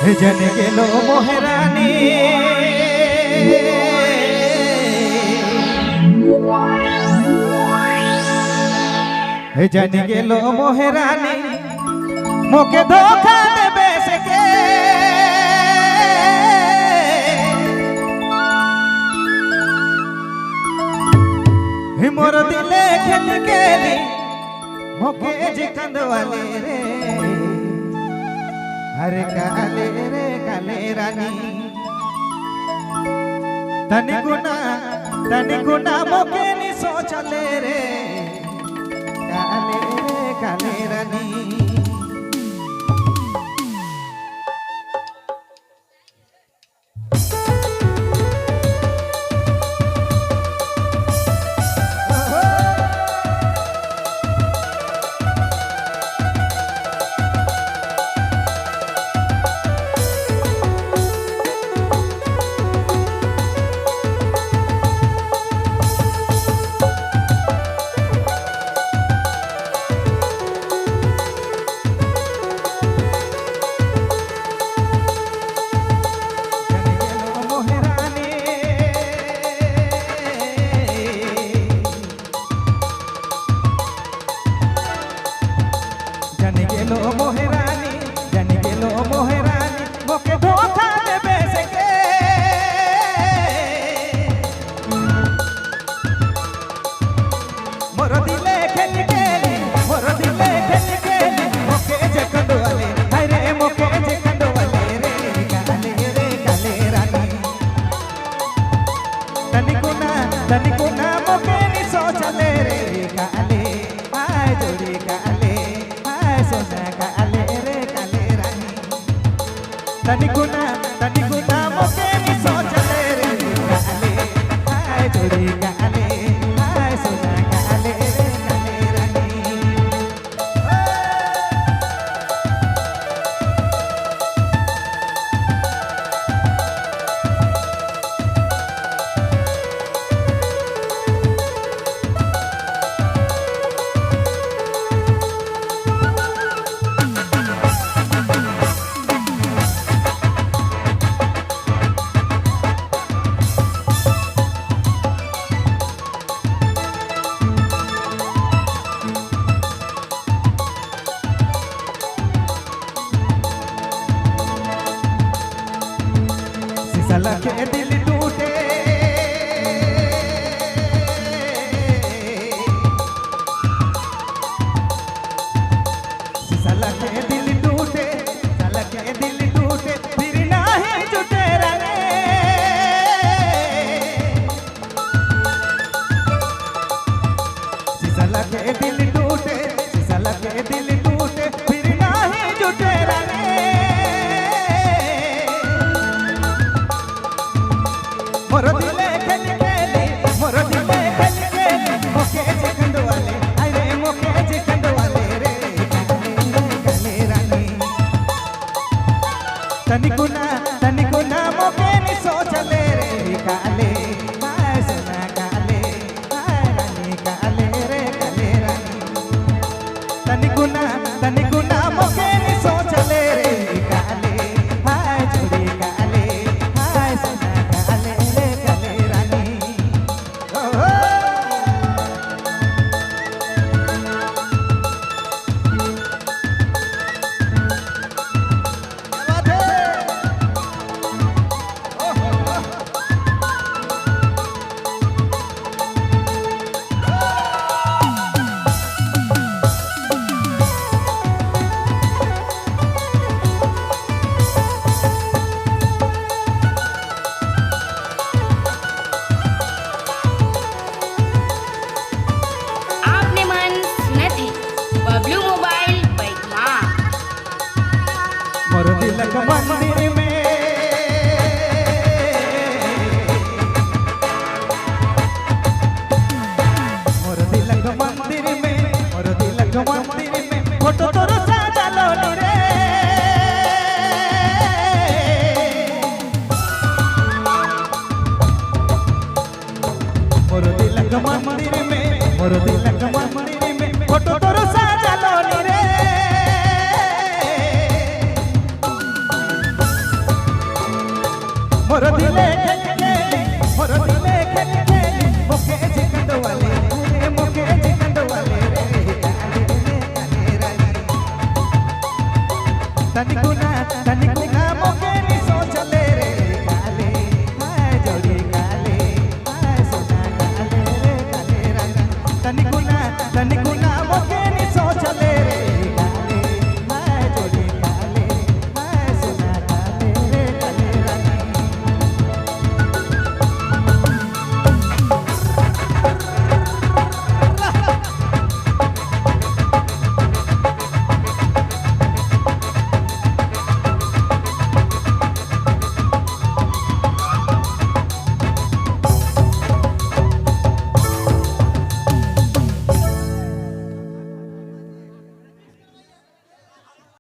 जने गेलो मोहरानी जने गेलो मोहरानी मोके धोखा देबे से के मोर दिले खेल केली मोके जे कंदवाले रे अरे काले रे काले रानी तनी गुना मोके नी सोचले रे काले रानी तनिकुना मोके नी सोचले रे काले आय जोड़ी काले आय सोना काले रे काले रानी तनिकुना मोके नी सोचले रे काले आय जोड़ी काले आय सोना काले रे काले रानी के दिल टूटे साला के दिल टूटे साला के दिल टूटे फिर नहीं जुटे रे साला के दिल टूटे साला के दिल टूटे फिर नहीं जुटे रे मोर दिले खेल केली मोर दिले खेल केली मोके जे खंडवाले अरे मोके जे खंडवाले रे काले रानी तनिकुना मोके नी सोचले रे काले आय सोना काले आय रानी काले रे काले रानी तनिकुना मोके नी सोचले रे काले आय जोड़ी काले आय सोना मोर दिलक मंदिर में मोर दिलक मंदिर में फोटो तोर साजलो रे मोर दिलक मंदिर में फोटो तोर साजलो रे मोर दिले खेली मोर दिले खेली मोके जिकंड वाले अरे मोके जिकंड वाले रे काले काले राई तनिको ना